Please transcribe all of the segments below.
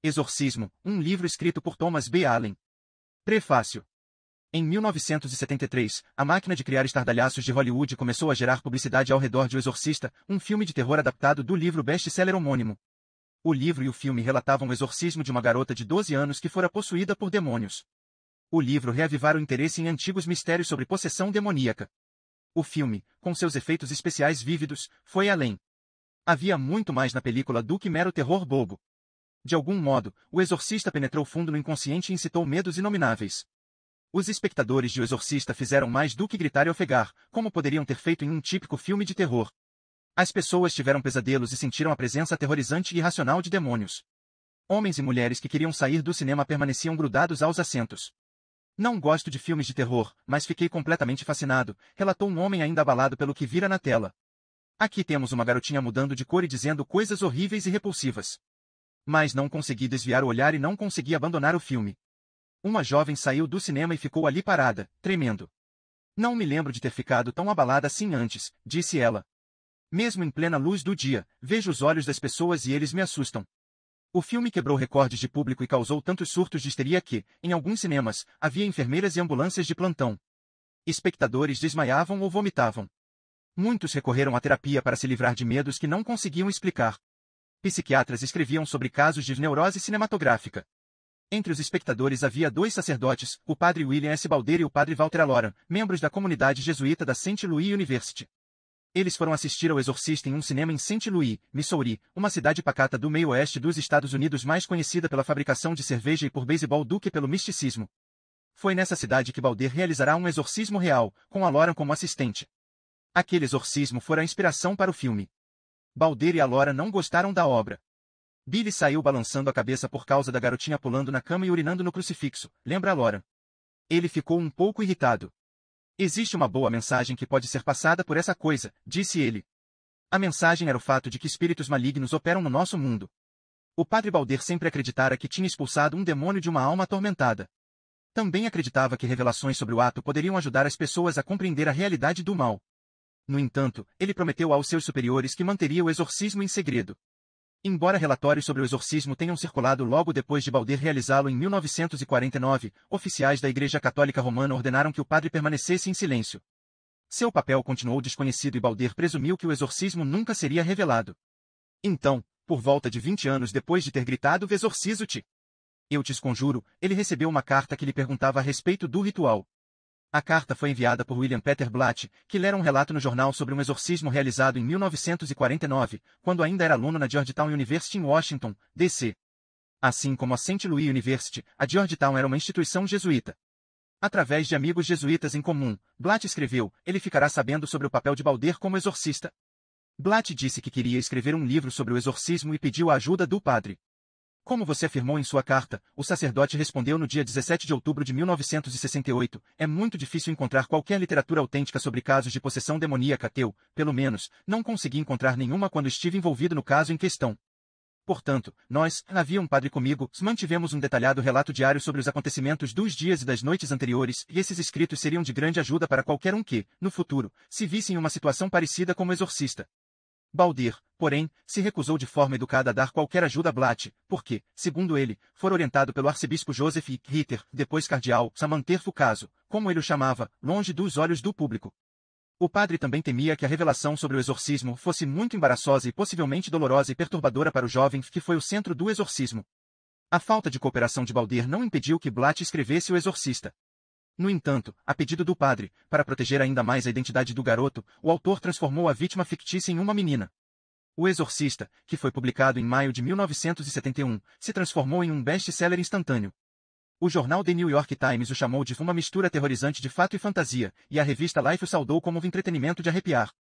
Exorcismo, um livro escrito por Thomas B. Allen. Prefácio. Em 1973, a máquina de criar estardalhaços de Hollywood começou a gerar publicidade ao redor de O Exorcista, um filme de terror adaptado do livro best-seller homônimo. O livro e o filme relatavam o exorcismo de uma garota de 12 anos que fora possuída por demônios. O livro reavivara o interesse em antigos mistérios sobre possessão demoníaca. O filme, com seus efeitos especiais vívidos, foi além. Havia muito mais na película do que mero terror bobo. De algum modo, o exorcista penetrou fundo no inconsciente e incitou medos inomináveis. Os espectadores de O Exorcista fizeram mais do que gritar e ofegar, como poderiam ter feito em um típico filme de terror. As pessoas tiveram pesadelos e sentiram a presença aterrorizante e irracional de demônios. Homens e mulheres que queriam sair do cinema permaneciam grudados aos assentos. Não gosto de filmes de terror, mas fiquei completamente fascinado, relatou um homem ainda abalado pelo que vira na tela. Aqui temos uma garotinha mudando de cor e dizendo coisas horríveis e repulsivas. Mas não consegui desviar o olhar e não consegui abandonar o filme. Uma jovem saiu do cinema e ficou ali parada, tremendo. Não me lembro de ter ficado tão abalada assim antes, disse ela. Mesmo em plena luz do dia, vejo os olhos das pessoas e eles me assustam. O filme quebrou recordes de público e causou tantos surtos de histeria que, em alguns cinemas, havia enfermeiras e ambulâncias de plantão. Espectadores desmaiavam ou vomitavam. Muitos recorreram à terapia para se livrar de medos que não conseguiam explicar. Psiquiatras escreviam sobre casos de neurose cinematográfica. Entre os espectadores havia dois sacerdotes, o padre William S. Balder e o padre Walter Aloran, membros da comunidade jesuíta da St. Louis University. Eles foram assistir ao Exorcista em um cinema em St. Louis, Missouri, uma cidade pacata do meio-oeste dos Estados Unidos mais conhecida pela fabricação de cerveja e por beisebol do que pelo misticismo. Foi nessa cidade que Balder realizará um exorcismo real, com Aloran como assistente. Aquele exorcismo fora a inspiração para o filme. Balder e Aloran não gostaram da obra. Billy saiu balançando a cabeça por causa da garotinha pulando na cama e urinando no crucifixo, lembra Aloran. Ele ficou um pouco irritado. Existe uma boa mensagem que pode ser passada por essa coisa, disse ele. A mensagem era o fato de que espíritos malignos operam no nosso mundo. O padre Balder sempre acreditara que tinha expulsado um demônio de uma alma atormentada. Também acreditava que revelações sobre o ato poderiam ajudar as pessoas a compreender a realidade do mal. No entanto, ele prometeu aos seus superiores que manteria o exorcismo em segredo. Embora relatórios sobre o exorcismo tenham circulado logo depois de Balder realizá-lo em 1949, oficiais da Igreja Católica Romana ordenaram que o padre permanecesse em silêncio. Seu papel continuou desconhecido e Balder presumiu que o exorcismo nunca seria revelado. Então, por volta de 20 anos depois de ter gritado "Exorcizo-te! Eu te conjuro", ele recebeu uma carta que lhe perguntava a respeito do ritual. A carta foi enviada por William Peter Blatt, que lera um relato no jornal sobre um exorcismo realizado em 1949, quando ainda era aluno na Georgetown University em Washington, D.C. Assim como a St. Louis University, a Georgetown era uma instituição jesuíta. Através de amigos jesuítas em comum, Blatt escreveu, ele ficará sabendo sobre o papel de Balder como exorcista. Blatt disse que queria escrever um livro sobre o exorcismo e pediu a ajuda do padre. Como você afirmou em sua carta, o sacerdote respondeu no dia 17 de outubro de 1968, é muito difícil encontrar qualquer literatura autêntica sobre casos de possessão demoníaca. Eu, pelo menos, não consegui encontrar nenhuma quando estive envolvido no caso em questão. Portanto, havia um padre comigo, mantivemos um detalhado relato diário sobre os acontecimentos dos dias e das noites anteriores, e esses escritos seriam de grande ajuda para qualquer um que, no futuro, se visse em uma situação parecida como exorcista. Balder, porém, se recusou de forma educada a dar qualquer ajuda a Blatt, porque, segundo ele, fora orientado pelo arcebispo Joseph Ritter, depois cardeal, a manter o caso, como ele o chamava, longe dos olhos do público. O padre também temia que a revelação sobre o exorcismo fosse muito embaraçosa e possivelmente dolorosa e perturbadora para o jovem que foi o centro do exorcismo. A falta de cooperação de Balder não impediu que Blatt escrevesse O Exorcista. No entanto, a pedido do padre, para proteger ainda mais a identidade do garoto, o autor transformou a vítima fictícia em uma menina. O Exorcista, que foi publicado em maio de 1971, se transformou em um best-seller instantâneo. O jornal The New York Times o chamou de uma mistura aterrorizante de fato e fantasia, e a revista Life o saudou como um entretenimento de arrepiar.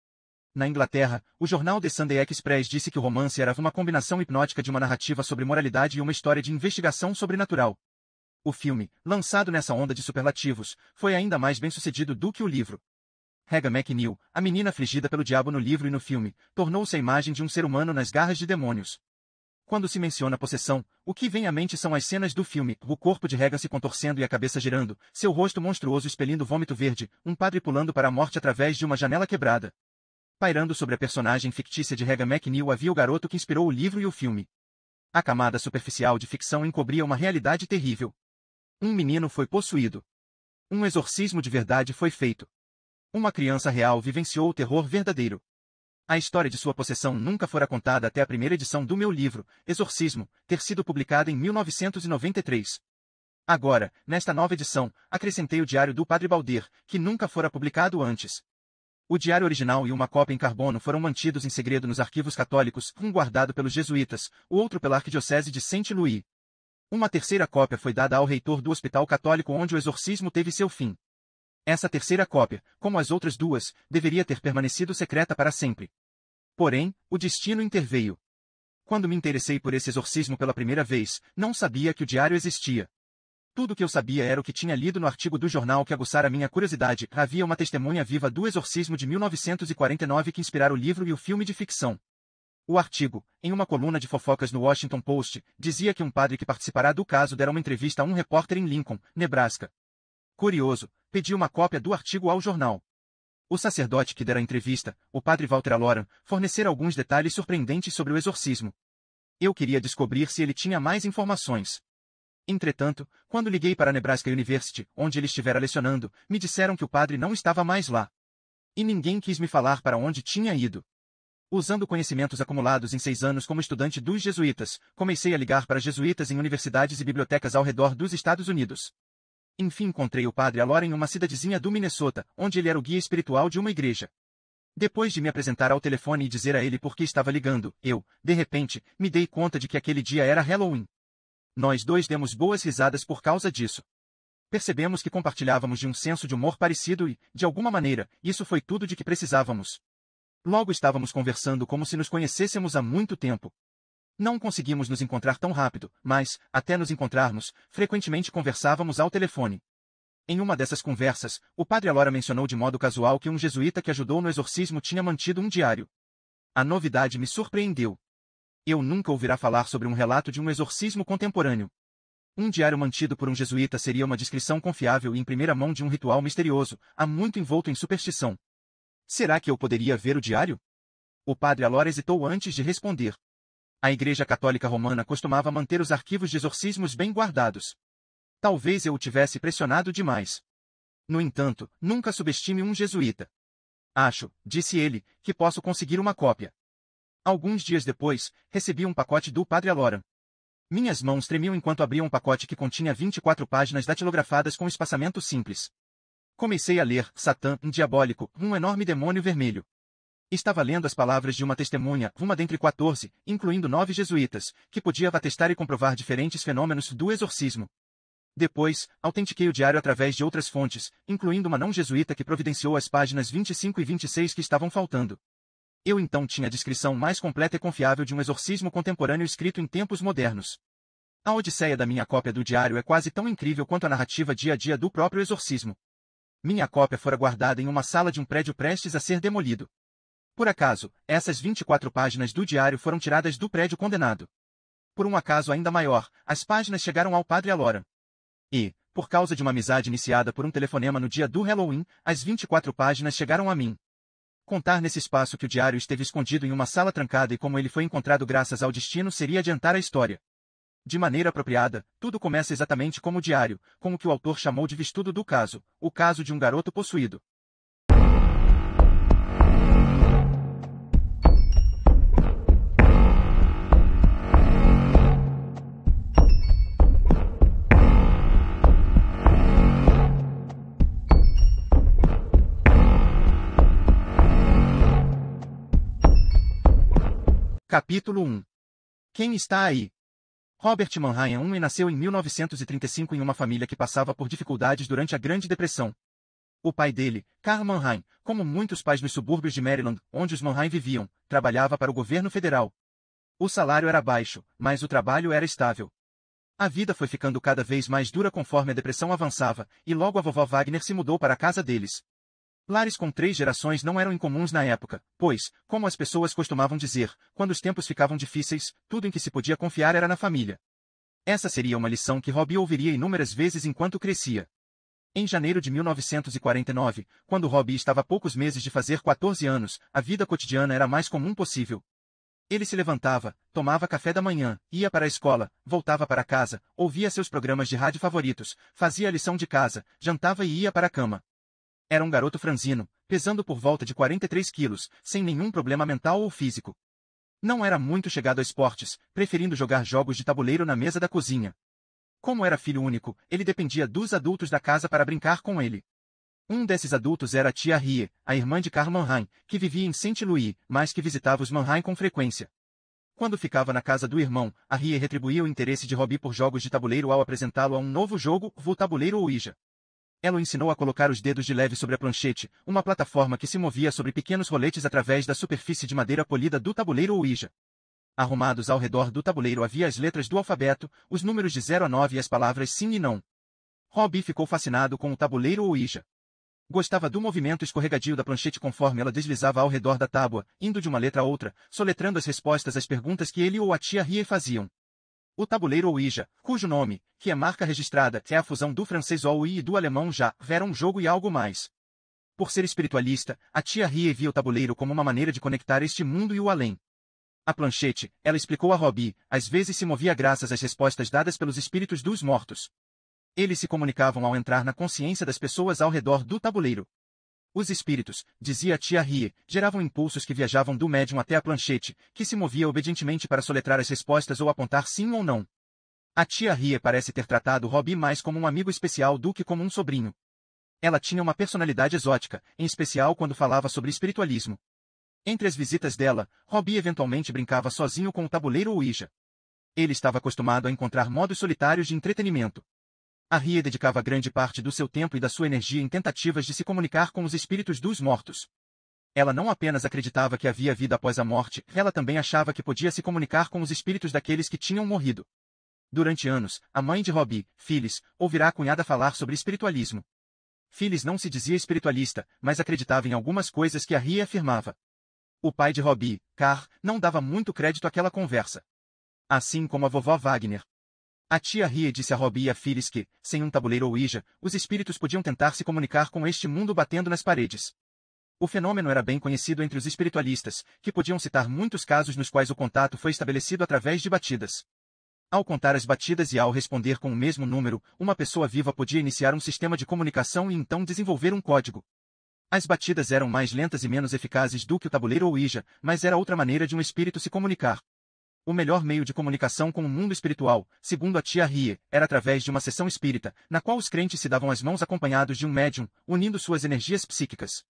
Na Inglaterra, o jornal The Sunday Express disse que o romance era uma combinação hipnótica de uma narrativa sobre moralidade e uma história de investigação sobrenatural. O filme, lançado nessa onda de superlativos, foi ainda mais bem-sucedido do que o livro. Regan McNeil, a menina afligida pelo diabo no livro e no filme, tornou-se a imagem de um ser humano nas garras de demônios. Quando se menciona possessão, o que vem à mente são as cenas do filme, o corpo de Regan se contorcendo e a cabeça girando, seu rosto monstruoso expelindo vômito verde, um padre pulando para a morte através de uma janela quebrada. Pairando sobre a personagem fictícia de Regan McNeil havia o garoto que inspirou o livro e o filme. A camada superficial de ficção encobria uma realidade terrível. Um menino foi possuído. Um exorcismo de verdade foi feito. Uma criança real vivenciou o terror verdadeiro. A história de sua possessão nunca fora contada até a primeira edição do meu livro, Exorcismo, ter sido publicada em 1993. Agora, nesta nova edição, acrescentei o diário do Padre Balder, que nunca fora publicado antes. O diário original e uma cópia em carbono foram mantidos em segredo nos arquivos católicos, um guardado pelos jesuítas, o outro pela Arquidiocese de Saint-Louis. Uma terceira cópia foi dada ao reitor do hospital católico onde o exorcismo teve seu fim. Essa terceira cópia, como as outras duas, deveria ter permanecido secreta para sempre. Porém, o destino interveio. Quando me interessei por esse exorcismo pela primeira vez, não sabia que o diário existia. Tudo o que eu sabia era o que tinha lido no artigo do jornal que aguçara minha curiosidade. Havia uma testemunha viva do exorcismo de 1949 que inspirara o livro e o filme de ficção. O artigo, em uma coluna de fofocas no Washington Post, dizia que um padre que participará do caso dera uma entrevista a um repórter em Lincoln, Nebraska. Curioso, pedi uma cópia do artigo ao jornal. O sacerdote que dera a entrevista, o padre Walter Aloran, fornecera alguns detalhes surpreendentes sobre o exorcismo. Eu queria descobrir se ele tinha mais informações. Entretanto, quando liguei para a Nebraska University, onde ele estivera lecionando, me disseram que o padre não estava mais lá. E ninguém quis me falar para onde tinha ido. Usando conhecimentos acumulados em 6 anos como estudante dos jesuítas, comecei a ligar para jesuítas em universidades e bibliotecas ao redor dos Estados Unidos. Enfim encontrei o padre Aloran em uma cidadezinha do Minnesota, onde ele era o guia espiritual de uma igreja. Depois de me apresentar ao telefone e dizer a ele por que estava ligando, eu, de repente, me dei conta de que aquele dia era Halloween. Nós dois demos boas risadas por causa disso. Percebemos que compartilhávamos de um senso de humor parecido e, de alguma maneira, isso foi tudo de que precisávamos. Logo estávamos conversando como se nos conhecêssemos há muito tempo. Não conseguimos nos encontrar tão rápido, mas, até nos encontrarmos, frequentemente conversávamos ao telefone. Em uma dessas conversas, o padre Alora mencionou de modo casual que um jesuíta que ajudou no exorcismo tinha mantido um diário. A novidade me surpreendeu. Eu nunca ouvirá falar sobre um relato de um exorcismo contemporâneo. Um diário mantido por um jesuíta seria uma descrição confiável e em primeira mão de um ritual misterioso, há muito envolto em superstição. Será que eu poderia ver o diário? O padre Alora hesitou antes de responder. A Igreja Católica Romana costumava manter os arquivos de exorcismos bem guardados. Talvez eu o tivesse pressionado demais. No entanto, nunca subestime um jesuíta. Acho, disse ele, que posso conseguir uma cópia. Alguns dias depois, recebi um pacote do padre Aloran. Minhas mãos tremiam enquanto abria um pacote que continha 24 páginas datilografadas com espaçamento simples. Comecei a ler, Satã, um diabólico, um enorme demônio vermelho. Estava lendo as palavras de uma testemunha, uma dentre 14, incluindo 9 jesuítas, que podia atestar e comprovar diferentes fenômenos do exorcismo. Depois, autentiquei o diário através de outras fontes, incluindo uma não-jesuíta que providenciou as páginas 25 e 26 que estavam faltando. Eu então tinha a descrição mais completa e confiável de um exorcismo contemporâneo escrito em tempos modernos. A odisseia da minha cópia do diário é quase tão incrível quanto a narrativa dia a dia do próprio exorcismo. Minha cópia fora guardada em uma sala de um prédio prestes a ser demolido. Por acaso, essas 24 páginas do diário foram tiradas do prédio condenado. Por um acaso ainda maior, as páginas chegaram ao padre Aloran. E, por causa de uma amizade iniciada por um telefonema no dia do Halloween, as 24 páginas chegaram a mim. Contar nesse espaço que o diário esteve escondido em uma sala trancada e como ele foi encontrado graças ao destino seria adiantar a história. De maneira apropriada, tudo começa exatamente como o diário, com o que o autor chamou de vestudo do caso, o caso de um garoto possuído. Capítulo 1. Quem está aí? Robert Mannheim nasceu em 1935 em uma família que passava por dificuldades durante a Grande Depressão. O pai dele, Karl Mannheim, como muitos pais nos subúrbios de Maryland, onde os Mannheim viviam, trabalhava para o governo federal. O salário era baixo, mas o trabalho era estável. A vida foi ficando cada vez mais dura conforme a depressão avançava, e logo a vovó Wagner se mudou para a casa deles. Lares com 3 gerações não eram incomuns na época, pois, como as pessoas costumavam dizer, quando os tempos ficavam difíceis, tudo em que se podia confiar era na família. Essa seria uma lição que Robbie ouviria inúmeras vezes enquanto crescia. Em janeiro de 1949, quando Robbie estava a poucos meses de fazer 14 anos, a vida cotidiana era a mais comum possível. Ele se levantava, tomava café da manhã, ia para a escola, voltava para casa, ouvia seus programas de rádio favoritos, fazia a lição de casa, jantava e ia para a cama. Era um garoto franzino, pesando por volta de 43 quilos, sem nenhum problema mental ou físico. Não era muito chegado a esportes, preferindo jogar jogos de tabuleiro na mesa da cozinha. Como era filho único, ele dependia dos adultos da casa para brincar com ele. Um desses adultos era a tia Rie, a irmã de Karl Mannheim, que vivia em Saint-Louis, mas que visitava os Mannheim com frequência. Quando ficava na casa do irmão, a Rie retribuía o interesse de Robbie por jogos de tabuleiro ao apresentá-lo a um novo jogo, o tabuleiro Ouija. Ela o ensinou a colocar os dedos de leve sobre a planchete, uma plataforma que se movia sobre pequenos roletes através da superfície de madeira polida do tabuleiro Ouija. Arrumados ao redor do tabuleiro havia as letras do alfabeto, os números de 0 a 9 e as palavras sim e não. Robbie ficou fascinado com o tabuleiro Ouija. Gostava do movimento escorregadio da planchete conforme ela deslizava ao redor da tábua, indo de uma letra a outra, soletrando as respostas às perguntas que ele ou a tia Rie faziam. O tabuleiro Ouija, cujo nome, que é marca registrada, é a fusão do francês Ouija e do alemão já, era um jogo e algo mais. Por ser espiritualista, a tia Rie via o tabuleiro como uma maneira de conectar este mundo e o além. A planchete, ela explicou a Robbie, às vezes se movia graças às respostas dadas pelos espíritos dos mortos. Eles se comunicavam ao entrar na consciência das pessoas ao redor do tabuleiro. Os espíritos, dizia a tia Rie, geravam impulsos que viajavam do médium até a planchete, que se movia obedientemente para soletrar as respostas ou apontar sim ou não. A tia Rie parece ter tratado Robbie mais como um amigo especial do que como um sobrinho. Ela tinha uma personalidade exótica, em especial quando falava sobre espiritualismo. Entre as visitas dela, Robbie eventualmente brincava sozinho com o tabuleiro Ouija. Ele estava acostumado a encontrar modos solitários de entretenimento. A Rie dedicava grande parte do seu tempo e da sua energia em tentativas de se comunicar com os espíritos dos mortos. Ela não apenas acreditava que havia vida após a morte, ela também achava que podia se comunicar com os espíritos daqueles que tinham morrido. Durante anos, a mãe de Robbie, Phyllis, ouvirá a cunhada falar sobre espiritualismo. Phyllis não se dizia espiritualista, mas acreditava em algumas coisas que a Rie afirmava. O pai de Robbie, Carl, não dava muito crédito àquela conversa. Assim como a vovó Wagner. A tia Rie disse a Robbie e a Phyllis que, sem um tabuleiro Ouija, os espíritos podiam tentar se comunicar com este mundo batendo nas paredes. O fenômeno era bem conhecido entre os espiritualistas, que podiam citar muitos casos nos quais o contato foi estabelecido através de batidas. Ao contar as batidas e ao responder com o mesmo número, uma pessoa viva podia iniciar um sistema de comunicação e então desenvolver um código. As batidas eram mais lentas e menos eficazes do que o tabuleiro Ouija, mas era outra maneira de um espírito se comunicar. O melhor meio de comunicação com o mundo espiritual, segundo a tia Rie, era através de uma sessão espírita, na qual os crentes se davam as mãos acompanhados de um médium, unindo suas energias psíquicas.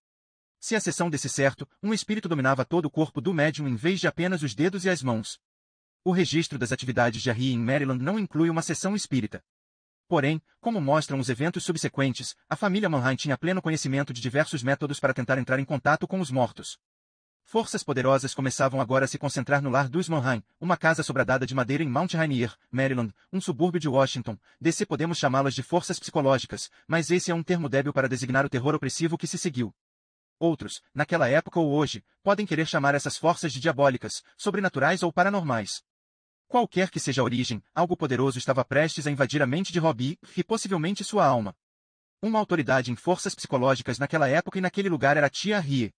Se a sessão desse certo, um espírito dominava todo o corpo do médium em vez de apenas os dedos e as mãos. O registro das atividades de Rie em Maryland não inclui uma sessão espírita. Porém, como mostram os eventos subsequentes, a família Mannheim tinha pleno conhecimento de diversos métodos para tentar entrar em contato com os mortos. Forças poderosas começavam agora a se concentrar no lar dos Mannheim, uma casa sobradada de madeira em Mount Rainier, Maryland, um subúrbio de Washington. DC podemos chamá-las de forças psicológicas, mas esse é um termo débil para designar o terror opressivo que se seguiu. Outros, naquela época ou hoje, podem querer chamar essas forças de diabólicas, sobrenaturais ou paranormais. Qualquer que seja a origem, algo poderoso estava prestes a invadir a mente de Robbie e possivelmente sua alma. Uma autoridade em forças psicológicas naquela época e naquele lugar era a tia Rie.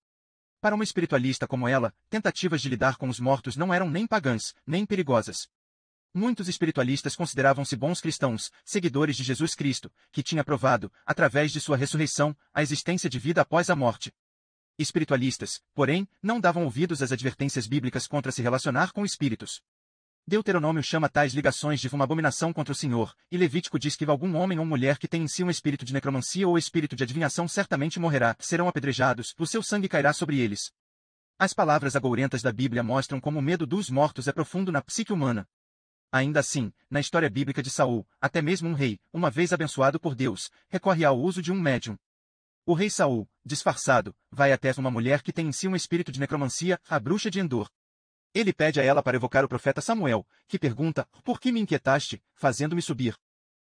Para uma espiritualista como ela, tentativas de lidar com os mortos não eram nem pagãs, nem perigosas. Muitos espiritualistas consideravam-se bons cristãos, seguidores de Jesus Cristo, que tinha provado, através de sua ressurreição, a existência de vida após a morte. Espiritualistas, porém, não davam ouvidos às advertências bíblicas contra se relacionar com espíritos. Deuteronômio chama tais ligações de uma abominação contra o Senhor, e Levítico diz que algum homem ou mulher que tem em si um espírito de necromancia ou espírito de adivinhação certamente morrerá, serão apedrejados, o seu sangue cairá sobre eles. As palavras agourentas da Bíblia mostram como o medo dos mortos é profundo na psique humana. Ainda assim, na história bíblica de Saul, até mesmo um rei, uma vez abençoado por Deus, recorre ao uso de um médium. O rei Saul, disfarçado, vai até uma mulher que tem em si um espírito de necromancia, a bruxa de Endor. Ele pede a ela para evocar o profeta Samuel, que pergunta, por que me inquietaste, fazendo-me subir?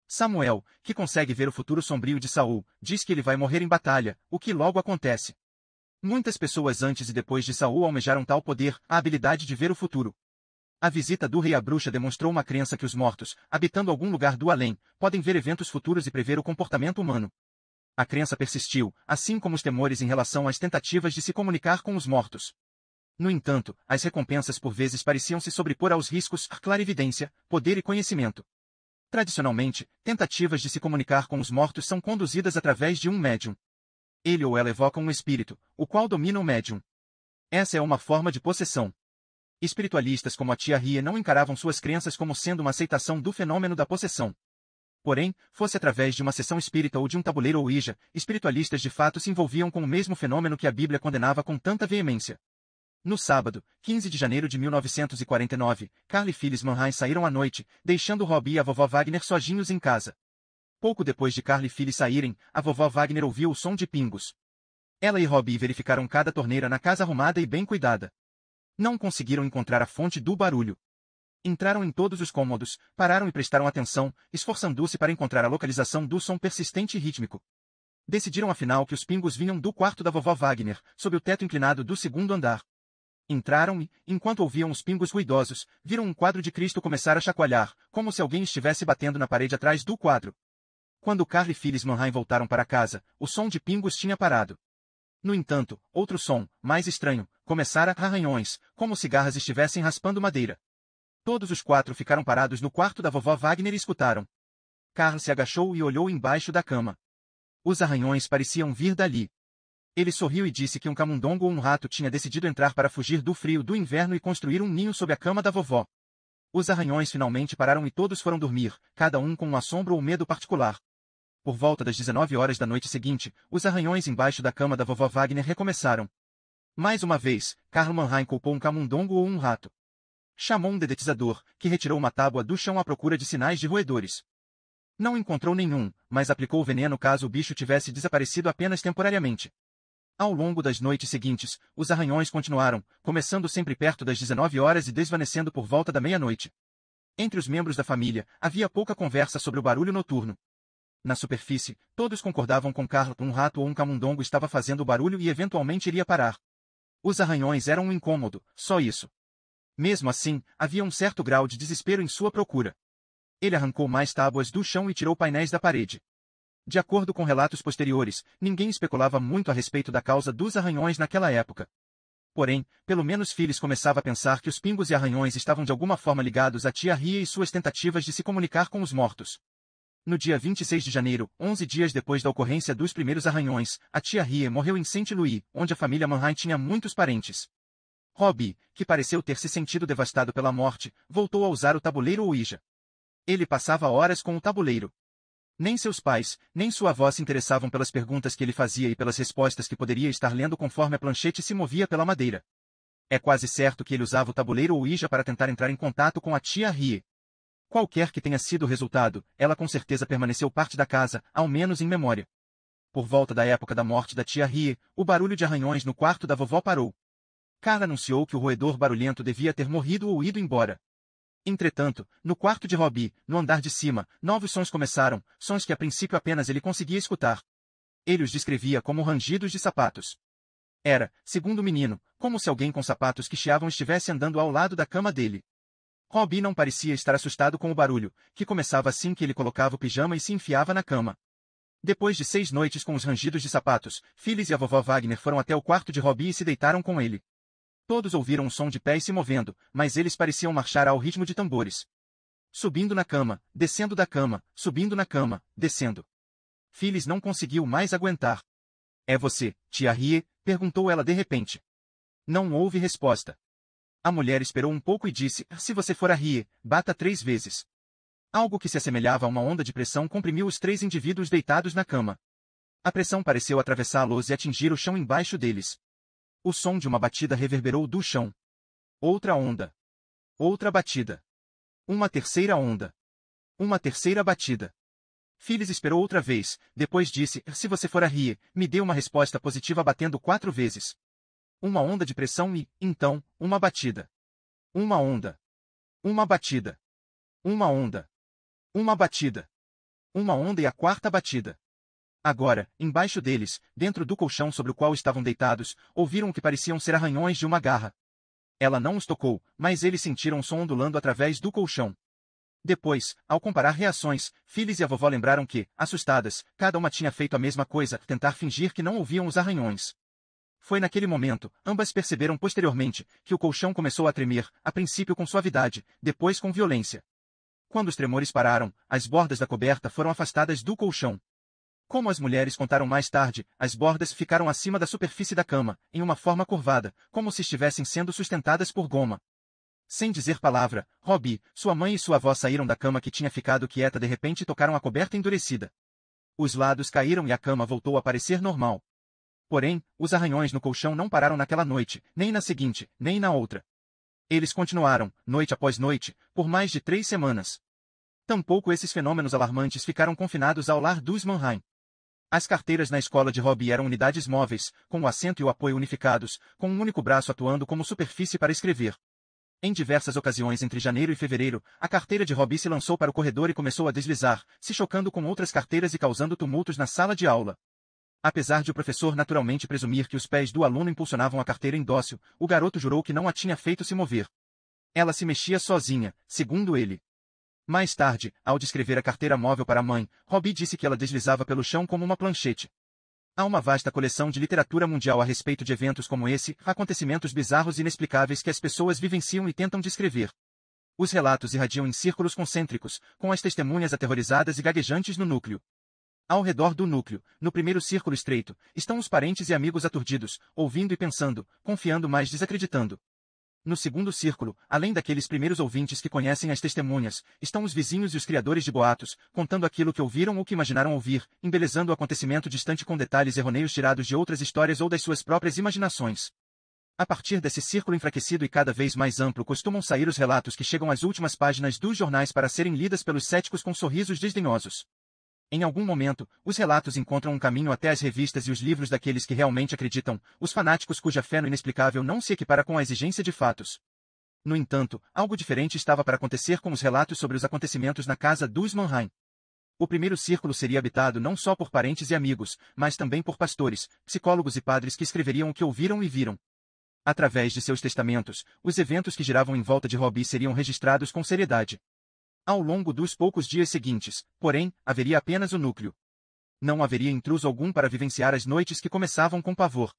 Samuel, que consegue ver o futuro sombrio de Saul, diz que ele vai morrer em batalha, o que logo acontece. Muitas pessoas antes e depois de Saul almejaram tal poder, a habilidade de ver o futuro. A visita do rei à bruxa demonstrou uma crença que os mortos, habitando algum lugar do além, podem ver eventos futuros e prever o comportamento humano. A crença persistiu, assim como os temores em relação às tentativas de se comunicar com os mortos. No entanto, as recompensas por vezes pareciam se sobrepor aos riscos, clarividência, poder e conhecimento. Tradicionalmente, tentativas de se comunicar com os mortos são conduzidas através de um médium. Ele ou ela evoca um espírito, o qual domina o médium. Essa é uma forma de possessão. Espiritualistas como a tia Rie não encaravam suas crenças como sendo uma aceitação do fenômeno da possessão. Porém, fosse através de uma sessão espírita ou de um tabuleiro Ouija, espiritualistas de fato se envolviam com o mesmo fenômeno que a Bíblia condenava com tanta veemência. No sábado, 15 de janeiro de 1949, Carl e Phyllis Mannheim saíram à noite, deixando Robbie e a vovó Wagner sozinhos em casa. Pouco depois de Carl e Phyllis saírem, a vovó Wagner ouviu o som de pingos. Ela e Robbie verificaram cada torneira na casa arrumada e bem cuidada. Não conseguiram encontrar a fonte do barulho. Entraram em todos os cômodos, pararam e prestaram atenção, esforçando-se para encontrar a localização do som persistente e rítmico. Decidiram afinal que os pingos vinham do quarto da vovó Wagner, sob o teto inclinado do segundo andar. Entraram e, enquanto ouviam os pingos ruidosos, viram um quadro de Cristo começar a chacoalhar, como se alguém estivesse batendo na parede atrás do quadro. Quando Carl e Phyllis Mannheim voltaram para casa, o som de pingos tinha parado. No entanto, outro som, mais estranho, começara a arranhões, como se garras estivessem raspando madeira. Todos os quatro ficaram parados no quarto da vovó Wagner e escutaram. Carl se agachou e olhou embaixo da cama. Os arranhões pareciam vir dali. Ele sorriu e disse que um camundongo ou um rato tinha decidido entrar para fugir do frio do inverno e construir um ninho sob a cama da vovó. Os arranhões finalmente pararam e todos foram dormir, cada um com um assombro ou medo particular. Por volta das 19 horas da noite seguinte, os arranhões embaixo da cama da vovó Wagner recomeçaram. Mais uma vez, Carl Mannheim culpou um camundongo ou um rato. Chamou um dedetizador, que retirou uma tábua do chão à procura de sinais de roedores. Não encontrou nenhum, mas aplicou o veneno caso o bicho tivesse desaparecido apenas temporariamente. Ao longo das noites seguintes, os arranhões continuaram, começando sempre perto das 19 horas e desvanecendo por volta da meia-noite. Entre os membros da família, havia pouca conversa sobre o barulho noturno. Na superfície, todos concordavam com Carl que um rato ou um camundongo estava fazendo o barulho e eventualmente iria parar. Os arranhões eram um incômodo, só isso. Mesmo assim, havia um certo grau de desespero em sua procura. Ele arrancou mais tábuas do chão e tirou painéis da parede. De acordo com relatos posteriores, ninguém especulava muito a respeito da causa dos arranhões naquela época. Porém, pelo menos Phyllis começava a pensar que os pingos e arranhões estavam de alguma forma ligados à tia Rie e suas tentativas de se comunicar com os mortos. No dia 26 de janeiro, 11 dias depois da ocorrência dos primeiros arranhões, a tia Rie morreu em Saint Louis, onde a família Mannheim tinha muitos parentes. Robbie, que pareceu ter se sentido devastado pela morte, voltou a usar o tabuleiro Ouija. Ele passava horas com o tabuleiro. Nem seus pais, nem sua avó se interessavam pelas perguntas que ele fazia e pelas respostas que poderia estar lendo conforme a planchete se movia pela madeira. É quase certo que ele usava o tabuleiro Ouija para tentar entrar em contato com a tia Rie. Qualquer que tenha sido o resultado, ela com certeza permaneceu parte da casa, ao menos em memória. Por volta da época da morte da tia Rie, o barulho de arranhões no quarto da vovó parou. Carla anunciou que o roedor barulhento devia ter morrido ou ido embora. Entretanto, no quarto de Robbie, no andar de cima, novos sons começaram, sons que a princípio apenas ele conseguia escutar. Ele os descrevia como rangidos de sapatos. Era, segundo o menino, como se alguém com sapatos que chiavam estivesse andando ao lado da cama dele. Robbie não parecia estar assustado com o barulho, que começava assim que ele colocava o pijama e se enfiava na cama. Depois de 6 noites com os rangidos de sapatos, Phyllis e a vovó Wagner foram até o quarto de Robbie e se deitaram com ele. Todos ouviram um som de pés se movendo, mas eles pareciam marchar ao ritmo de tambores. Subindo na cama, descendo da cama, subindo na cama, descendo. Phyllis não conseguiu mais aguentar. É você, tia Rie? Perguntou ela de repente. Não houve resposta. A mulher esperou um pouco e disse, se você for a Rie, bata 3 vezes. Algo que se assemelhava a uma onda de pressão comprimiu os 3 indivíduos deitados na cama. A pressão pareceu atravessá-los e atingir o chão embaixo deles. O som de uma batida reverberou do chão. Outra onda. Outra batida. Uma terceira onda. Uma terceira batida. Phyllis esperou outra vez, depois disse, se você for a Rie, me dê uma resposta positiva batendo 4 vezes. Uma onda de pressão e, então, uma batida. Uma onda. Uma batida. Uma onda. Uma batida. Uma onda e a 4ª batida. Agora, embaixo deles, dentro do colchão sobre o qual estavam deitados, ouviram o que pareciam ser arranhões de uma garra. Ela não os tocou, mas eles sentiram um som ondulando através do colchão. Depois, ao comparar reações, Phyllis e a vovó lembraram que, assustadas, cada uma tinha feito a mesma coisa, tentar fingir que não ouviam os arranhões. Foi naquele momento, ambas perceberam posteriormente, que o colchão começou a tremer, a princípio com suavidade, depois com violência. Quando os tremores pararam, as bordas da coberta foram afastadas do colchão. Como as mulheres contaram mais tarde, as bordas ficaram acima da superfície da cama, em uma forma curvada, como se estivessem sendo sustentadas por goma. Sem dizer palavra, Robbie, sua mãe e sua avó saíram da cama que tinha ficado quieta de repente e tocaram a coberta endurecida. Os lados caíram e a cama voltou a parecer normal. Porém, os arranhões no colchão não pararam naquela noite, nem na seguinte, nem na outra. Eles continuaram, noite após noite, por mais de 3 semanas. Tampouco esses fenômenos alarmantes ficaram confinados ao lar dos Mannheim. As carteiras na escola de Robbie eram unidades móveis, com o assento e o apoio unificados, com um único braço atuando como superfície para escrever. Em diversas ocasiões entre janeiro e fevereiro, a carteira de Robbie se lançou para o corredor e começou a deslizar, se chocando com outras carteiras e causando tumultos na sala de aula. Apesar de o professor naturalmente presumir que os pés do aluno impulsionavam a carteira indócil, o garoto jurou que não a tinha feito se mover. Ela se mexia sozinha, segundo ele. Mais tarde, ao descrever a carteira móvel para a mãe, Robbie disse que ela deslizava pelo chão como uma planchete. Há uma vasta coleção de literatura mundial a respeito de eventos como esse, acontecimentos bizarros e inexplicáveis que as pessoas vivenciam e tentam descrever. Os relatos irradiam em círculos concêntricos, com as testemunhas aterrorizadas e gaguejantes no núcleo. Ao redor do núcleo, no primeiro círculo estreito, estão os parentes e amigos aturdidos, ouvindo e pensando, confiando mas desacreditando. No segundo círculo, além daqueles primeiros ouvintes que conhecem as testemunhas, estão os vizinhos e os criadores de boatos, contando aquilo que ouviram ou que imaginaram ouvir, embelezando o acontecimento distante com detalhes errôneos tirados de outras histórias ou das suas próprias imaginações. A partir desse círculo enfraquecido e cada vez mais amplo costumam sair os relatos que chegam às últimas páginas dos jornais para serem lidas pelos céticos com sorrisos desdenhosos. Em algum momento, os relatos encontram um caminho até as revistas e os livros daqueles que realmente acreditam, os fanáticos cuja fé no inexplicável não se equipara com a exigência de fatos. No entanto, algo diferente estava para acontecer com os relatos sobre os acontecimentos na casa dos Mannheim. O primeiro círculo seria habitado não só por parentes e amigos, mas também por pastores, psicólogos e padres que escreveriam o que ouviram e viram. Através de seus testamentos, os eventos que giravam em volta de Robbie seriam registrados com seriedade. Ao longo dos poucos dias seguintes, porém, haveria apenas o núcleo. Não haveria intruso algum para vivenciar as noites que começavam com pavor.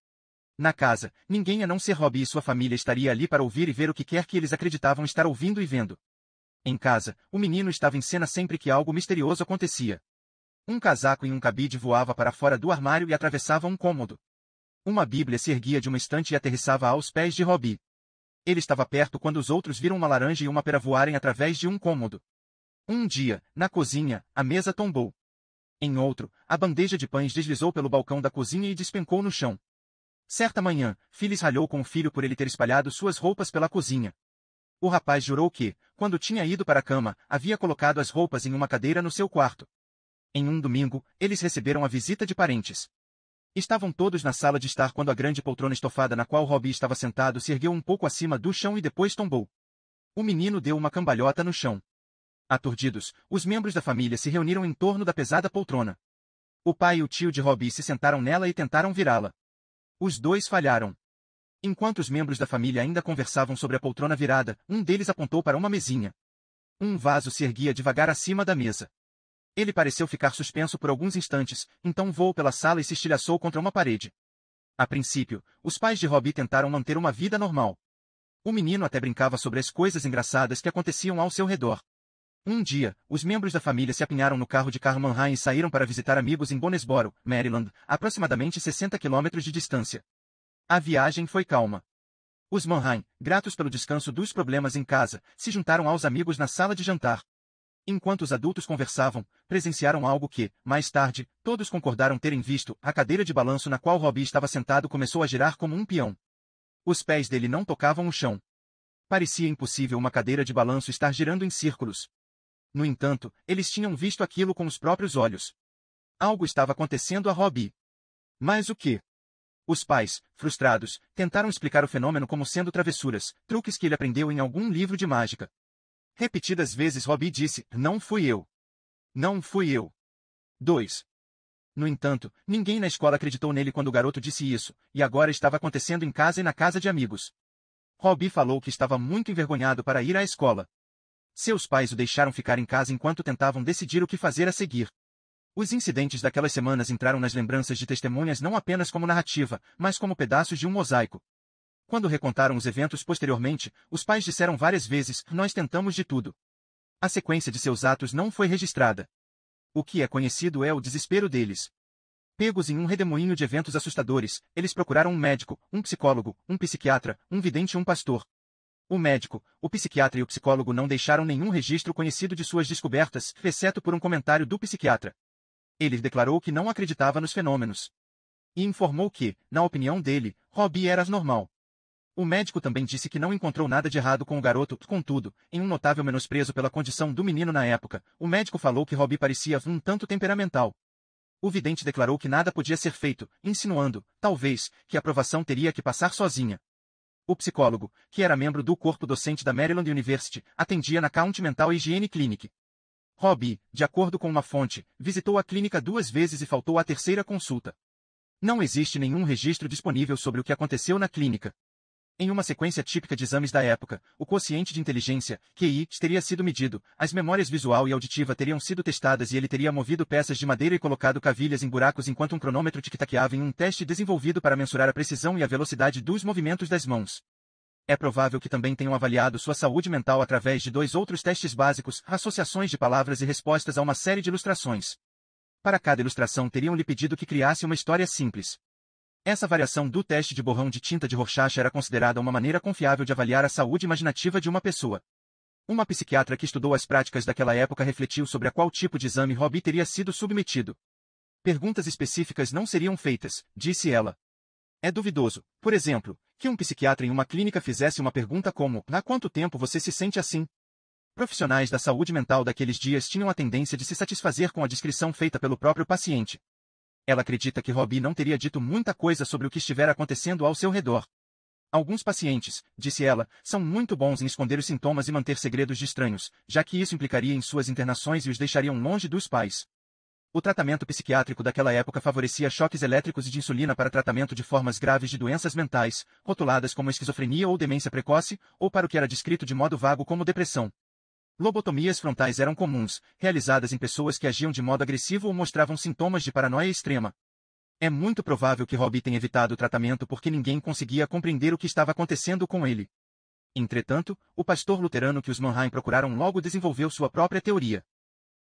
Na casa, ninguém a não ser Robbie e sua família estaria ali para ouvir e ver o que quer que eles acreditavam estar ouvindo e vendo. Em casa, o menino estava em cena sempre que algo misterioso acontecia. Um casaco em um cabide voava para fora do armário e atravessava um cômodo. Uma Bíblia se erguia de uma estante e aterrissava aos pés de Robbie. Ele estava perto quando os outros viram uma laranja e uma pera voarem através de um cômodo. Um dia, na cozinha, a mesa tombou. Em outro, a bandeja de pães deslizou pelo balcão da cozinha e despencou no chão. Certa manhã, Phyllis ralhou com o filho por ele ter espalhado suas roupas pela cozinha. O rapaz jurou que, quando tinha ido para a cama, havia colocado as roupas em uma cadeira no seu quarto. Em um domingo, eles receberam a visita de parentes. Estavam todos na sala de estar quando a grande poltrona estofada na qual Robbie estava sentado se ergueu um pouco acima do chão e depois tombou. O menino deu uma cambalhota no chão. Aturdidos, os membros da família se reuniram em torno da pesada poltrona. O pai e o tio de Robbie se sentaram nela e tentaram virá-la. Os dois falharam. Enquanto os membros da família ainda conversavam sobre a poltrona virada, um deles apontou para uma mesinha. Um vaso se erguia devagar acima da mesa. Ele pareceu ficar suspenso por alguns instantes, então voou pela sala e se estilhaçou contra uma parede. A princípio, os pais de Robbie tentaram manter uma vida normal. O menino até brincava sobre as coisas engraçadas que aconteciam ao seu redor. Um dia, os membros da família se apinharam no carro de Carl Mannheim e saíram para visitar amigos em Bonesboro, Maryland, a aproximadamente 60 quilômetros de distância. A viagem foi calma. Os Mannheim, gratos pelo descanso dos problemas em casa, se juntaram aos amigos na sala de jantar. Enquanto os adultos conversavam, presenciaram algo que, mais tarde, todos concordaram terem visto. A cadeira de balanço na qual Robbie estava sentado começou a girar como um peão. Os pés dele não tocavam o chão. Parecia impossível uma cadeira de balanço estar girando em círculos. No entanto, eles tinham visto aquilo com os próprios olhos. Algo estava acontecendo a Robbie. Mas o quê? Os pais, frustrados, tentaram explicar o fenômeno como sendo travessuras, truques que ele aprendeu em algum livro de mágica. Repetidas vezes Robbie disse, não fui eu. Não fui eu. 2. No entanto, ninguém na escola acreditou nele quando o garoto disse isso, e agora estava acontecendo em casa e na casa de amigos. Robbie falou que estava muito envergonhado para ir à escola. Seus pais o deixaram ficar em casa enquanto tentavam decidir o que fazer a seguir. Os incidentes daquelas semanas entraram nas lembranças de testemunhas não apenas como narrativa, mas como pedaços de um mosaico. Quando recontaram os eventos posteriormente, os pais disseram várias vezes: "Nós tentamos de tudo." A sequência de seus atos não foi registrada. O que é conhecido é o desespero deles. Pegos em um redemoinho de eventos assustadores, eles procuraram um médico, um psicólogo, um psiquiatra, um vidente e um pastor. O médico, o psiquiatra e o psicólogo não deixaram nenhum registro conhecido de suas descobertas, exceto por um comentário do psiquiatra. Ele declarou que não acreditava nos fenômenos. E informou que, na opinião dele, Robbie era normal. O médico também disse que não encontrou nada de errado com o garoto, contudo, em um notável menosprezo pela condição do menino na época, o médico falou que Robbie parecia um tanto temperamental. O vidente declarou que nada podia ser feito, insinuando, talvez, que a aprovação teria que passar sozinha. O psicólogo, que era membro do corpo docente da Maryland University, atendia na County Mental Hygiene Clinic. Robbie, de acordo com uma fonte, visitou a clínica 2 vezes e faltou à terceira consulta. Não existe nenhum registro disponível sobre o que aconteceu na clínica. Em uma sequência típica de exames da época, o quociente de inteligência, QI, teria sido medido, as memórias visual e auditiva teriam sido testadas e ele teria movido peças de madeira e colocado cavilhas em buracos enquanto um cronômetro tic-taqueava em um teste desenvolvido para mensurar a precisão e a velocidade dos movimentos das mãos. É provável que também tenham avaliado sua saúde mental através de 2 outros testes básicos, associações de palavras e respostas a uma série de ilustrações. Para cada ilustração teriam lhe pedido que criasse uma história simples. Essa variação do teste de borrão de tinta de Rorschach era considerada uma maneira confiável de avaliar a saúde imaginativa de uma pessoa. Uma psiquiatra que estudou as práticas daquela época refletiu sobre a qual tipo de exame Robbie teria sido submetido. Perguntas específicas não seriam feitas, disse ela. É duvidoso, por exemplo, que um psiquiatra em uma clínica fizesse uma pergunta como: "Há quanto tempo você se sente assim?" Profissionais da saúde mental daqueles dias tinham a tendência de se satisfazer com a descrição feita pelo próprio paciente. Ela acredita que Robbie não teria dito muita coisa sobre o que estivera acontecendo ao seu redor. Alguns pacientes, disse ela, são muito bons em esconder os sintomas e manter segredos de estranhos, já que isso implicaria em suas internações e os deixariam longe dos pais. O tratamento psiquiátrico daquela época favorecia choques elétricos e de insulina para tratamento de formas graves de doenças mentais, rotuladas como esquizofrenia ou demência precoce, ou para o que era descrito de modo vago como depressão. Lobotomias frontais eram comuns, realizadas em pessoas que agiam de modo agressivo ou mostravam sintomas de paranoia extrema. É muito provável que Robbie tenha evitado o tratamento porque ninguém conseguia compreender o que estava acontecendo com ele. Entretanto, o pastor luterano que os Mannheim procuraram logo desenvolveu sua própria teoria.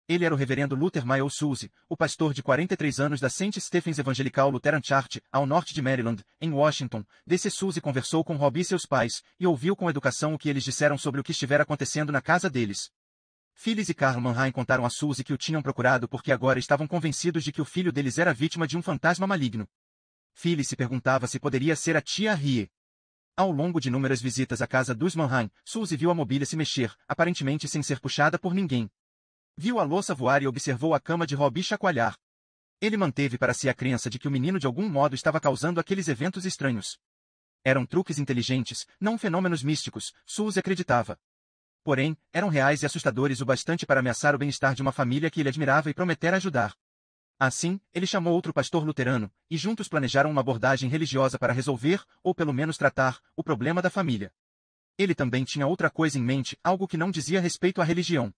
Ele era o reverendo Luther Miles Suzy, o pastor de 43 anos da St. Stephen's Evangelical Lutheran Church, ao norte de Maryland, em Washington. Desse Suzy conversou com Robbie e seus pais, e ouviu com educação o que eles disseram sobre o que estivera acontecendo na casa deles. Phyllis e Carl Mannheim contaram a Suzy que o tinham procurado porque agora estavam convencidos de que o filho deles era vítima de um fantasma maligno. Phyllis se perguntava se poderia ser a tia Rie. Ao longo de inúmeras visitas à casa dos Mannheim, Suzy viu a mobília se mexer, aparentemente sem ser puxada por ninguém. Viu a louça voar e observou a cama de Robbie chacoalhar. Ele manteve para si a crença de que o menino de algum modo estava causando aqueles eventos estranhos. Eram truques inteligentes, não fenômenos místicos, Suzy acreditava. Porém, eram reais e assustadores o bastante para ameaçar o bem-estar de uma família que ele admirava e prometera ajudar. Assim, ele chamou outro pastor luterano, e juntos planejaram uma abordagem religiosa para resolver, ou pelo menos tratar, o problema da família. Ele também tinha outra coisa em mente, algo que não dizia respeito à religião.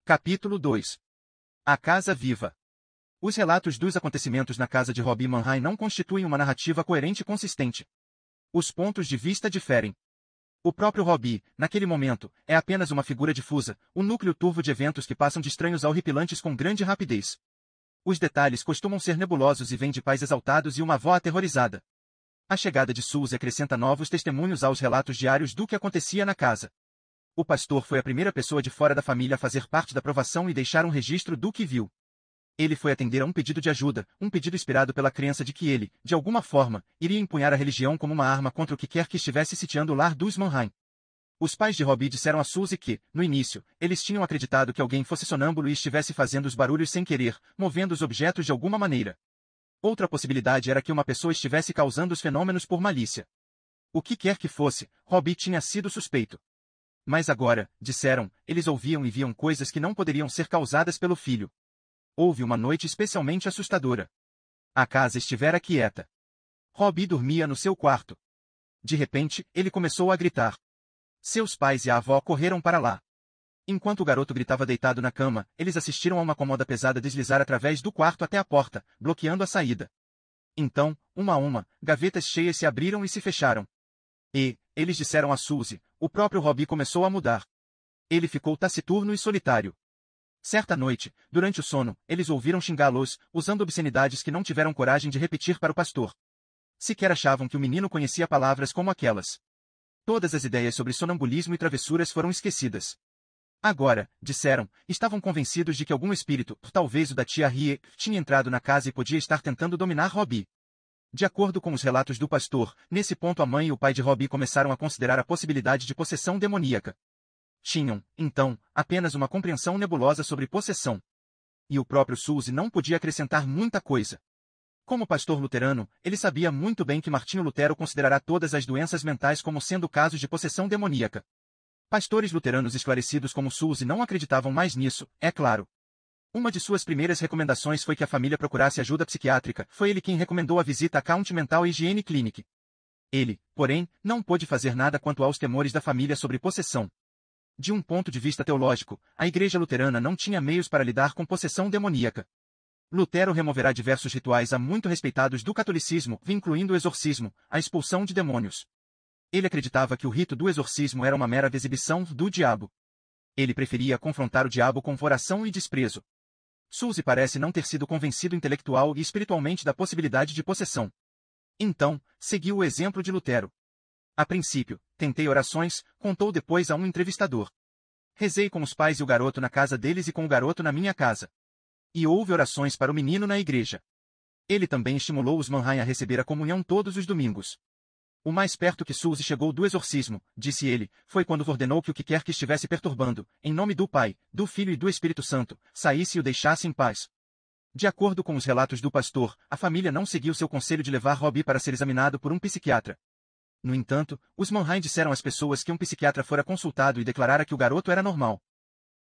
Capítulo 2. A Casa Viva. Os relatos dos acontecimentos na casa de Robbie Mannheim não constituem uma narrativa coerente e consistente. Os pontos de vista diferem. O próprio Robbie, naquele momento, é apenas uma figura difusa, o núcleo turvo de eventos que passam de estranhos a horripilantes com grande rapidez. Os detalhes costumam ser nebulosos e vêm de pais exaltados e uma avó aterrorizada. A chegada de Suzy acrescenta novos testemunhos aos relatos diários do que acontecia na casa. O pastor foi a primeira pessoa de fora da família a fazer parte da provação e deixar um registro do que viu. Ele foi atender a um pedido de ajuda, um pedido inspirado pela crença de que ele, de alguma forma, iria empunhar a religião como uma arma contra o que quer que estivesse sitiando o lar dos Mannheim. Os pais de Robbie disseram a Suzy que, no início, eles tinham acreditado que alguém fosse sonâmbulo e estivesse fazendo os barulhos sem querer, movendo os objetos de alguma maneira. Outra possibilidade era que uma pessoa estivesse causando os fenômenos por malícia. O que quer que fosse, Robbie tinha sido suspeito. Mas agora, disseram, eles ouviam e viam coisas que não poderiam ser causadas pelo filho. Houve uma noite especialmente assustadora. A casa estivera quieta. Robbie dormia no seu quarto. De repente, ele começou a gritar. Seus pais e a avó correram para lá. Enquanto o garoto gritava deitado na cama, eles assistiram a uma cômoda pesada deslizar através do quarto até a porta, bloqueando a saída. Então, uma a uma, gavetas cheias se abriram e se fecharam. E, eles disseram a Suzy, o próprio Robbie começou a mudar. Ele ficou taciturno e solitário. Certa noite, durante o sono, eles ouviram xingá-los, usando obscenidades que não tiveram coragem de repetir para o pastor. Sequer achavam que o menino conhecia palavras como aquelas. Todas as ideias sobre sonambulismo e travessuras foram esquecidas. Agora, disseram, estavam convencidos de que algum espírito, talvez o da tia Rie, tinha entrado na casa e podia estar tentando dominar Robbie. De acordo com os relatos do pastor, nesse ponto a mãe e o pai de Robbie começaram a considerar a possibilidade de possessão demoníaca. Tinham, então, apenas uma compreensão nebulosa sobre possessão. E o próprio Suzy não podia acrescentar muita coisa. Como pastor luterano, ele sabia muito bem que Martinho Lutero considerará todas as doenças mentais como sendo casos de possessão demoníaca. Pastores luteranos esclarecidos como Suzy não acreditavam mais nisso, é claro. Uma de suas primeiras recomendações foi que a família procurasse ajuda psiquiátrica, foi ele quem recomendou a visita à County Mental Hygiene Clinic. Ele, porém, não pôde fazer nada quanto aos temores da família sobre possessão. De um ponto de vista teológico, a Igreja Luterana não tinha meios para lidar com possessão demoníaca. Lutero removerá diversos rituais há muito respeitados do catolicismo, incluindo o exorcismo, a expulsão de demônios. Ele acreditava que o rito do exorcismo era uma mera exibição do diabo. Ele preferia confrontar o diabo com oração e desprezo. Suzy parece não ter sido convencido intelectual e espiritualmente da possibilidade de possessão. Então, seguiu o exemplo de Lutero. A princípio, tentei orações, contou depois a um entrevistador. Rezei com os pais e o garoto na casa deles e com o garoto na minha casa. E houve orações para o menino na igreja. Ele também estimulou os Mannheim a receber a comunhão todos os domingos. O mais perto que Suzy chegou do exorcismo, disse ele, foi quando ordenou que o que quer que estivesse perturbando, em nome do Pai, do Filho e do Espírito Santo, saísse e o deixasse em paz. De acordo com os relatos do pastor, a família não seguiu seu conselho de levar Robbie para ser examinado por um psiquiatra. No entanto, os Mannheim disseram às pessoas que um psiquiatra fora consultado e declarara que o garoto era normal.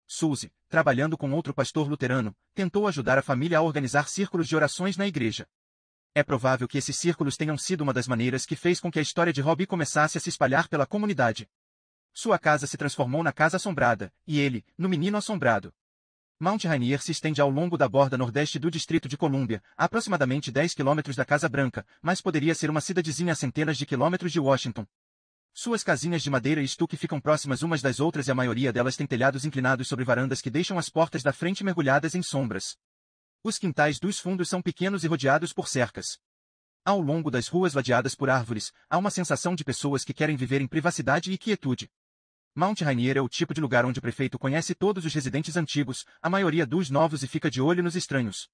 Suzy, trabalhando com outro pastor luterano, tentou ajudar a família a organizar círculos de orações na igreja. É provável que esses círculos tenham sido uma das maneiras que fez com que a história de Robbie começasse a se espalhar pela comunidade. Sua casa se transformou na Casa Assombrada, e ele, no Menino Assombrado. Mount Rainier se estende ao longo da borda nordeste do Distrito de Colômbia, a aproximadamente 10 quilômetros da Casa Branca, mas poderia ser uma cidadezinha a centenas de quilômetros de Washington. Suas casinhas de madeira e estuque ficam próximas umas das outras e a maioria delas tem telhados inclinados sobre varandas que deixam as portas da frente mergulhadas em sombras. Os quintais dos fundos são pequenos e rodeados por cercas. Ao longo das ruas ladeadas por árvores, há uma sensação de pessoas que querem viver em privacidade e quietude. Mount Rainier é o tipo de lugar onde o prefeito conhece todos os residentes antigos, a maioria dos novos e fica de olho nos estranhos.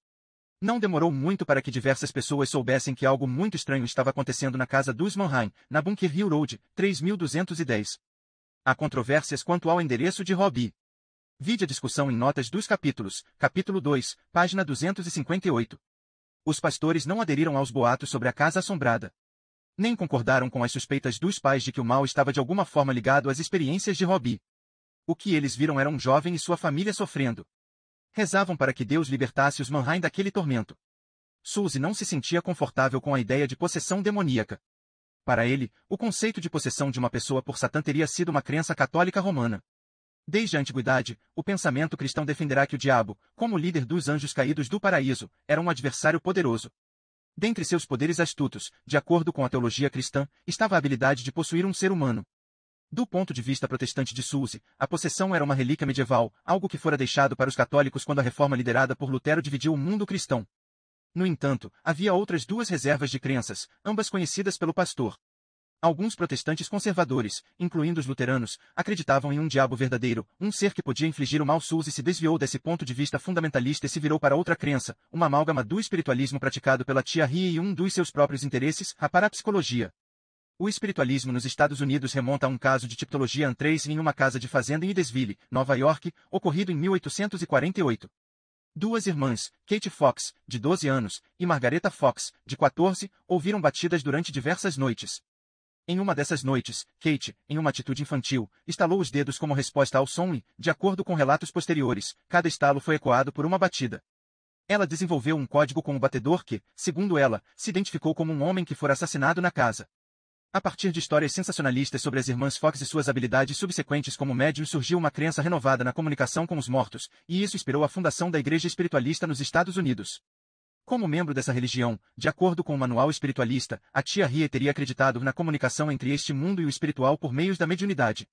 Não demorou muito para que diversas pessoas soubessem que algo muito estranho estava acontecendo na casa dos Mannheim, na Bunker Hill Road, 3210. Há controvérsias quanto ao endereço de Robbie. Vide a discussão em notas dos capítulos, capítulo 2, página 258. Os pastores não aderiram aos boatos sobre a casa assombrada. Nem concordaram com as suspeitas dos pais de que o mal estava de alguma forma ligado às experiências de Robbie. O que eles viram era um jovem e sua família sofrendo. Rezavam para que Deus libertasse os Mannheim daquele tormento. Suzy não se sentia confortável com a ideia de possessão demoníaca. Para ele, o conceito de possessão de uma pessoa por Satã teria sido uma crença católica romana. Desde a antiguidade, o pensamento cristão defenderá que o diabo, como líder dos anjos caídos do paraíso, era um adversário poderoso. Dentre seus poderes astutos, de acordo com a teologia cristã, estava a habilidade de possuir um ser humano. Do ponto de vista protestante de Suzy, a possessão era uma relíquia medieval, algo que fora deixado para os católicos quando a reforma liderada por Lutero dividiu o mundo cristão. No entanto, havia outras duas reservas de crenças, ambas conhecidas pelo pastor. Alguns protestantes conservadores, incluindo os luteranos, acreditavam em um diabo verdadeiro, um ser que podia infligir o mal. Suzy se desviou desse ponto de vista fundamentalista e se virou para outra crença, uma amálgama do espiritualismo praticado pela tia Rie e um dos seus próprios interesses, a parapsicologia. O espiritualismo nos Estados Unidos remonta a um caso de tipologia Antrace em uma casa de fazenda em Edesville, Nova York, ocorrido em 1848. Duas irmãs, Kate Fox, de 12 anos, e Margareta Fox, de 14, ouviram batidas durante diversas noites. Em uma dessas noites, Kate, em uma atitude infantil, estalou os dedos como resposta ao som e, de acordo com relatos posteriores, cada estalo foi ecoado por uma batida. Ela desenvolveu um código com o batedor que, segundo ela, se identificou como um homem que fora assassinado na casa. A partir de histórias sensacionalistas sobre as irmãs Fox e suas habilidades subsequentes como médium, surgiu uma crença renovada na comunicação com os mortos, e isso inspirou a fundação da Igreja Espiritualista nos Estados Unidos. Como membro dessa religião, de acordo com o manual espiritualista, a tia Rie teria acreditado na comunicação entre este mundo e o espiritual por meios da mediunidade.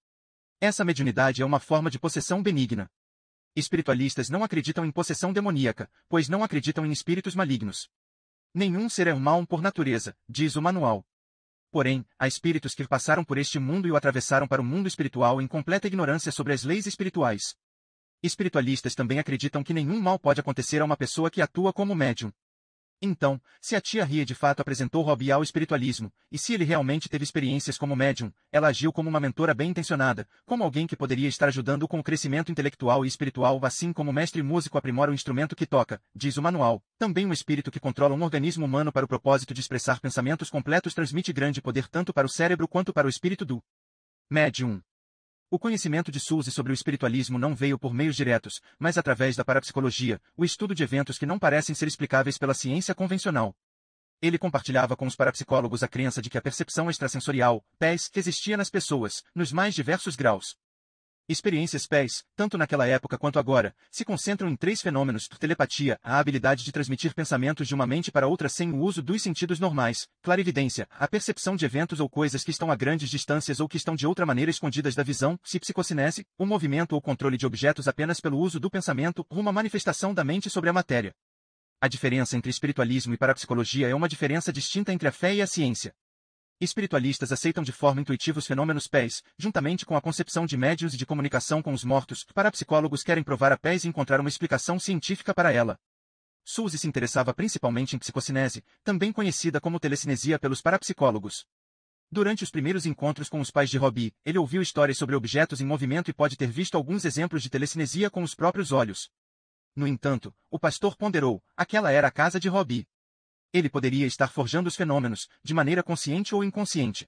Essa mediunidade é uma forma de possessão benigna. Espiritualistas não acreditam em possessão demoníaca, pois não acreditam em espíritos malignos. Nenhum ser é mau por natureza, diz o manual. Porém, há espíritos que passaram por este mundo e o atravessaram para o mundo espiritual em completa ignorância sobre as leis espirituais. Espiritualistas também acreditam que nenhum mal pode acontecer a uma pessoa que atua como médium. Então, se a tia Rie de fato apresentou Robbie ao espiritualismo, e se ele realmente teve experiências como médium, ela agiu como uma mentora bem-intencionada, como alguém que poderia estar ajudando com o crescimento intelectual e espiritual, assim como o mestre músico aprimora o instrumento que toca, diz o manual. Também um espírito que controla um organismo humano para o propósito de expressar pensamentos completos transmite grande poder tanto para o cérebro quanto para o espírito do médium. O conhecimento de Suzy sobre o espiritualismo não veio por meios diretos, mas através da parapsicologia, o estudo de eventos que não parecem ser explicáveis pela ciência convencional. Ele compartilhava com os parapsicólogos a crença de que a percepção extrasensorial, PES, existia nas pessoas, nos mais diversos graus. Experiências PES, tanto naquela época quanto agora, se concentram em 3 fenômenos: telepatia, a habilidade de transmitir pensamentos de uma mente para outra sem o uso dos sentidos normais; clarividência, a percepção de eventos ou coisas que estão a grandes distâncias ou que estão de outra maneira escondidas da visão; psicocinese, o movimento ou controle de objetos apenas pelo uso do pensamento, uma manifestação da mente sobre a matéria. A diferença entre espiritualismo e parapsicologia é uma diferença distinta entre a fé e a ciência. Espiritualistas aceitam de forma intuitiva os fenômenos PES, juntamente com a concepção de médiuns e de comunicação com os mortos. Parapsicólogos querem provar a PES e encontrar uma explicação científica para ela. Suzy se interessava principalmente em psicocinese, também conhecida como telecinesia pelos parapsicólogos. Durante os primeiros encontros com os pais de Robbie, ele ouviu histórias sobre objetos em movimento e pode ter visto alguns exemplos de telecinesia com os próprios olhos. No entanto, o pastor ponderou, aquela era a casa de Robbie. Ele poderia estar forjando os fenômenos, de maneira consciente ou inconsciente.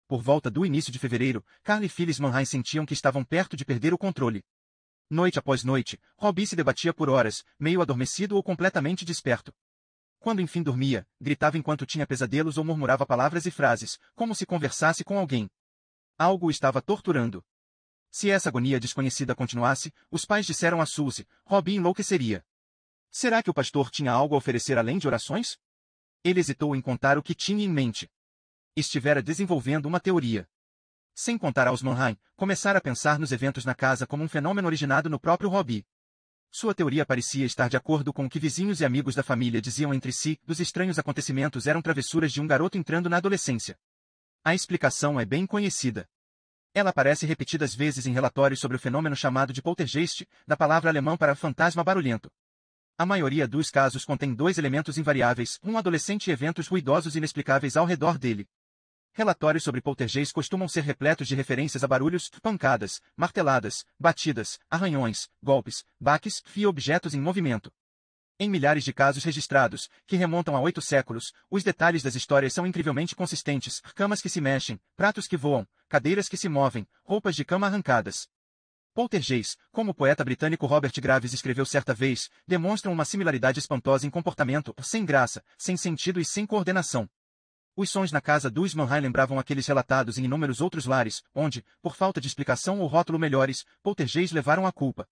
Por volta do início de fevereiro, Carl e Phyllis Manheim sentiam que estavam perto de perder o controle. Noite após noite, Robbie se debatia por horas, meio adormecido ou completamente desperto. Quando enfim dormia, gritava enquanto tinha pesadelos ou murmurava palavras e frases, como se conversasse com alguém. Algo o estava torturando. Se essa agonia desconhecida continuasse, os pais disseram a Suzy, Robbie enlouqueceria. Será que o pastor tinha algo a oferecer além de orações? Ele hesitou em contar o que tinha em mente. Estivera desenvolvendo uma teoria. Sem contar aos Manheim, começara a pensar nos eventos na casa como um fenômeno originado no próprio Robbie. Sua teoria parecia estar de acordo com o que vizinhos e amigos da família diziam entre si, dos estranhos acontecimentos eram travessuras de um garoto entrando na adolescência. A explicação é bem conhecida. Ela aparece repetidas vezes em relatórios sobre o fenômeno chamado de poltergeist, da palavra alemã para fantasma barulhento. A maioria dos casos contém 2 elementos invariáveis, um adolescente e eventos ruidosos inexplicáveis ao redor dele. Relatórios sobre poltergeist costumam ser repletos de referências a barulhos, pancadas, marteladas, batidas, arranhões, golpes, baques e objetos em movimento. Em milhares de casos registrados, que remontam a 8 séculos, os detalhes das histórias são incrivelmente consistentes: camas que se mexem, pratos que voam, cadeiras que se movem, roupas de cama arrancadas. Poltergeist, como o poeta britânico Robert Graves escreveu certa vez, demonstram uma similaridade espantosa em comportamento, sem graça, sem sentido e sem coordenação. Os sons na casa dos Manheim lembravam aqueles relatados em inúmeros outros lares, onde, por falta de explicação ou rótulo melhores, poltergeists levaram a culpa.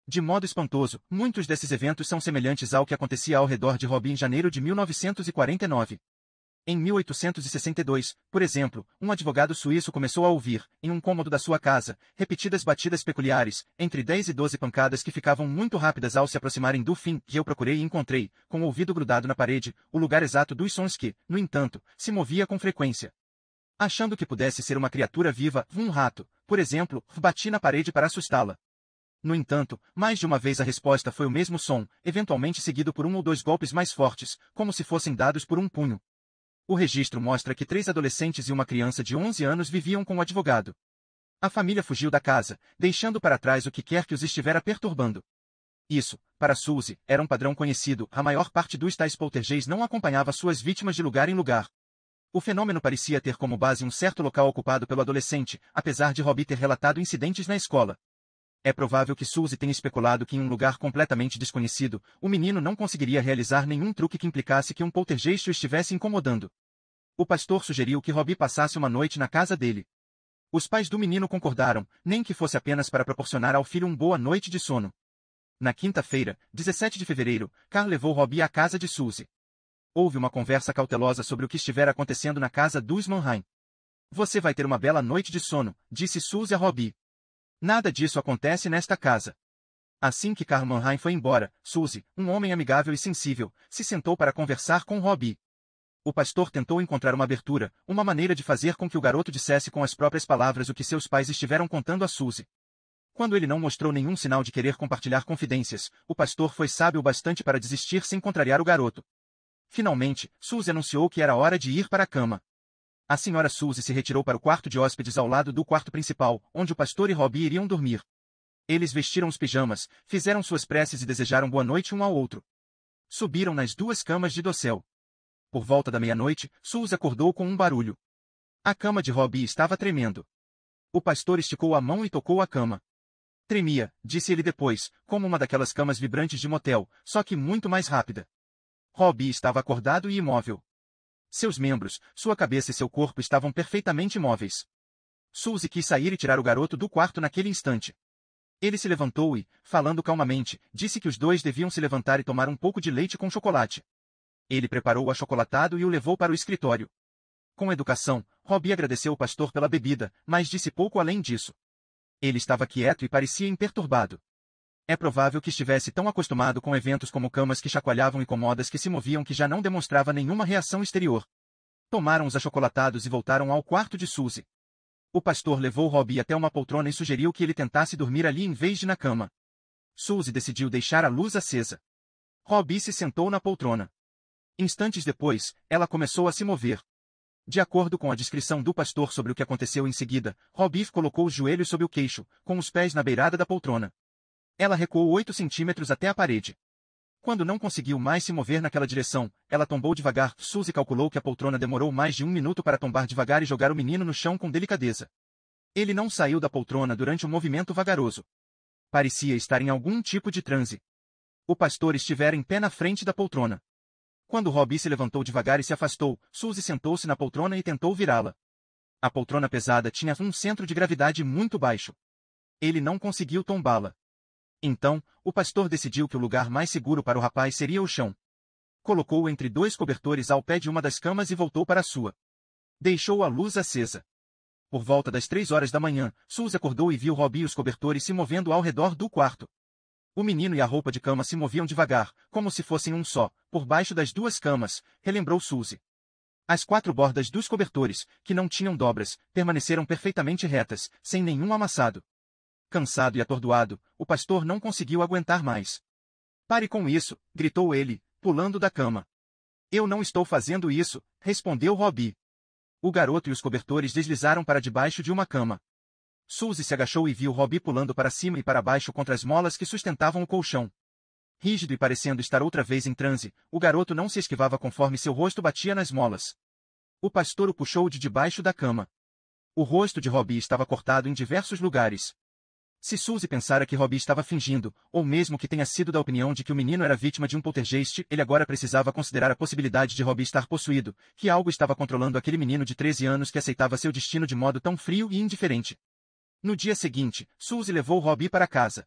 De modo espantoso, muitos desses eventos são semelhantes ao que acontecia ao redor de Robbie em janeiro de 1949. Em 1862, por exemplo, um advogado suíço começou a ouvir, em um cômodo da sua casa, repetidas batidas peculiares, entre 10 e 12 pancadas que ficavam muito rápidas ao se aproximarem do fim, que eu procurei e encontrei, com o ouvido grudado na parede, o lugar exato dos sons que, no entanto, se movia com frequência. Achando que pudesse ser uma criatura viva, um rato, por exemplo, bati na parede para assustá-la. No entanto, mais de uma vez a resposta foi o mesmo som, eventualmente seguido por 1 ou 2 golpes mais fortes, como se fossem dados por um punho. O registro mostra que 3 adolescentes e uma criança de 11 anos viviam com o advogado. A família fugiu da casa, deixando para trás o que quer que os estivera perturbando. Isso, para Suzy, era um padrão conhecido, a maior parte dos tais poltergeists não acompanhava suas vítimas de lugar em lugar. O fenômeno parecia ter como base um certo local ocupado pelo adolescente, apesar de Robbie ter relatado incidentes na escola. É provável que Suzy tenha especulado que em um lugar completamente desconhecido, o menino não conseguiria realizar nenhum truque que implicasse que um poltergeist o estivesse incomodando. O pastor sugeriu que Robbie passasse uma noite na casa dele. Os pais do menino concordaram, nem que fosse apenas para proporcionar ao filho uma boa noite de sono. Na quinta-feira, 17 de fevereiro, Carl levou Robbie à casa de Suzy. Houve uma conversa cautelosa sobre o que estivera acontecendo na casa dos Mannheim. Você vai ter uma bela noite de sono, disse Suzy a Robbie. Nada disso acontece nesta casa. Assim que Carl Mannheim foi embora, Suzy, um homem amigável e sensível, se sentou para conversar com Robbie. O pastor tentou encontrar uma abertura, uma maneira de fazer com que o garoto dissesse com as próprias palavras o que seus pais estiveram contando a Suzy. Quando ele não mostrou nenhum sinal de querer compartilhar confidências, o pastor foi sábio o bastante para desistir sem contrariar o garoto. Finalmente, Suzy anunciou que era hora de ir para a cama. A senhora Suzy se retirou para o quarto de hóspedes ao lado do quarto principal, onde o pastor e Robbie iriam dormir. Eles vestiram os pijamas, fizeram suas preces e desejaram boa noite um ao outro. Subiram nas duas camas de dossel. Por volta da meia-noite, Suzy acordou com um barulho. A cama de Robbie estava tremendo. O pastor esticou a mão e tocou a cama. Tremia, disse ele depois, como uma daquelas camas vibrantes de motel, só que muito mais rápida. Robbie estava acordado e imóvel. Seus membros, sua cabeça e seu corpo estavam perfeitamente imóveis. Suzy quis sair e tirar o garoto do quarto naquele instante. Ele se levantou e, falando calmamente, disse que os dois deviam se levantar e tomar um pouco de leite com chocolate. Ele preparou o achocolatado e o levou para o escritório. Com educação, Robbie agradeceu o pastor pela bebida, mas disse pouco além disso. Ele estava quieto e parecia imperturbado. É provável que estivesse tão acostumado com eventos como camas que chacoalhavam e comodas que se moviam que já não demonstrava nenhuma reação exterior. Tomaram os achocolatados e voltaram ao quarto de Suzy. O pastor levou Robbie até uma poltrona e sugeriu que ele tentasse dormir ali em vez de na cama. Suzy decidiu deixar a luz acesa. Robbie se sentou na poltrona. Instantes depois, ela começou a se mover. De acordo com a descrição do pastor sobre o que aconteceu em seguida, Robbie colocou os joelhos sob o queixo, com os pés na beirada da poltrona. Ela recuou 8 centímetros até a parede. Quando não conseguiu mais se mover naquela direção, ela tombou devagar. Suzy calculou que a poltrona demorou mais de 1 minuto para tombar devagar e jogar o menino no chão com delicadeza. Ele não saiu da poltrona durante o movimento vagaroso. Parecia estar em algum tipo de transe. O pastor estivera em pé na frente da poltrona. Quando Robbie se levantou devagar e se afastou, Suzy sentou-se na poltrona e tentou virá-la. A poltrona pesada tinha um centro de gravidade muito baixo. Ele não conseguiu tombá-la. Então, o pastor decidiu que o lugar mais seguro para o rapaz seria o chão. Colocou-o entre 2 cobertores ao pé de uma das camas e voltou para a sua. Deixou a luz acesa. Por volta das 3 horas da manhã, Suzy acordou e viu Robbie e os cobertores se movendo ao redor do quarto. O menino e a roupa de cama se moviam devagar, como se fossem um só, por baixo das 2 camas, relembrou Suzy. As 4 bordas dos cobertores, que não tinham dobras, permaneceram perfeitamente retas, sem nenhum amassado. Cansado e atordoado, o pastor não conseguiu aguentar mais. Pare com isso, gritou ele, pulando da cama. Eu não estou fazendo isso, respondeu Robbie. O garoto e os cobertores deslizaram para debaixo de uma cama. Suzy se agachou e viu Robbie pulando para cima e para baixo contra as molas que sustentavam o colchão. Rígido e parecendo estar outra vez em transe, o garoto não se esquivava conforme seu rosto batia nas molas. O pastor o puxou de debaixo da cama. O rosto de Robbie estava cortado em diversos lugares. Se Suzy pensara que Robbie estava fingindo, ou mesmo que tenha sido da opinião de que o menino era vítima de um poltergeist, ele agora precisava considerar a possibilidade de Robbie estar possuído, que algo estava controlando aquele menino de 13 anos que aceitava seu destino de modo tão frio e indiferente. No dia seguinte, Suzy levou Robbie para casa.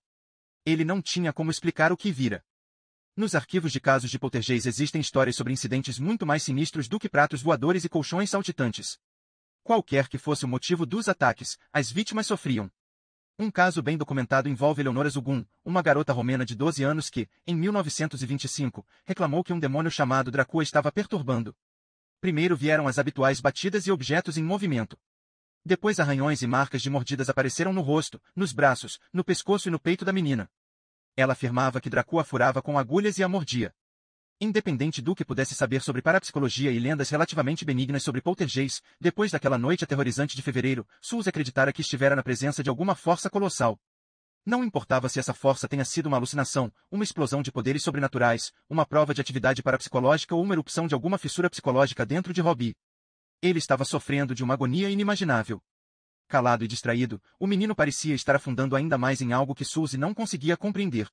Ele não tinha como explicar o que vira. Nos arquivos de casos de poltergeist existem histórias sobre incidentes muito mais sinistros do que pratos voadores e colchões saltitantes. Qualquer que fosse o motivo dos ataques, as vítimas sofriam. Um caso bem documentado envolve Eleonora Zugun, uma garota romena de 12 anos que, em 1925, reclamou que um demônio chamado Dracula estava perturbando. Primeiro vieram as habituais batidas e objetos em movimento. Depois arranhões e marcas de mordidas apareceram no rosto, nos braços, no pescoço e no peito da menina. Ela afirmava que Dracula furava com agulhas e a mordia. Independente do que pudesse saber sobre parapsicologia e lendas relativamente benignas sobre poltergeist, depois daquela noite aterrorizante de fevereiro, Suzy acreditara que estivera na presença de alguma força colossal. Não importava se essa força tenha sido uma alucinação, uma explosão de poderes sobrenaturais, uma prova de atividade parapsicológica ou uma erupção de alguma fissura psicológica dentro de Robbie. Ele estava sofrendo de uma agonia inimaginável. Calado e distraído, o menino parecia estar afundando ainda mais em algo que Suzy não conseguia compreender.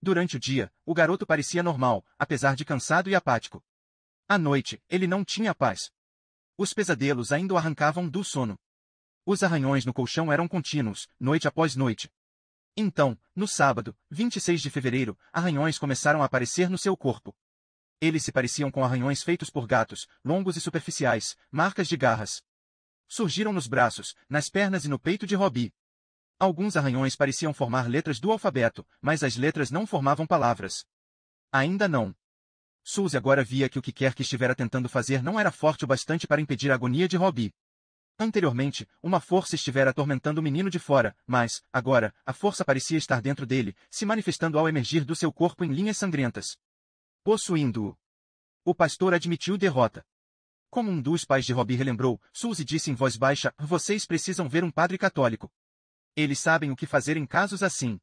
Durante o dia, o garoto parecia normal, apesar de cansado e apático. À noite, ele não tinha paz. Os pesadelos ainda o arrancavam do sono. Os arranhões no colchão eram contínuos, noite após noite. Então, no sábado, 26 de fevereiro, arranhões começaram a aparecer no seu corpo. Eles se pareciam com arranhões feitos por gatos, longos e superficiais, marcas de garras. Surgiram nos braços, nas pernas e no peito de Robbie. Alguns arranhões pareciam formar letras do alfabeto, mas as letras não formavam palavras. Ainda não. Suzy agora via que o que quer que estivera tentando fazer não era forte o bastante para impedir a agonia de Robbie. Anteriormente, uma força estivera atormentando o menino de fora, mas, agora, a força parecia estar dentro dele, se manifestando ao emergir do seu corpo em linhas sangrentas. Possuindo-o. O pastor admitiu derrota. Como um dos pais de Robbie relembrou, Suzy disse em voz baixa: "Vocês precisam ver um padre católico. Eles sabem o que fazer em casos assim."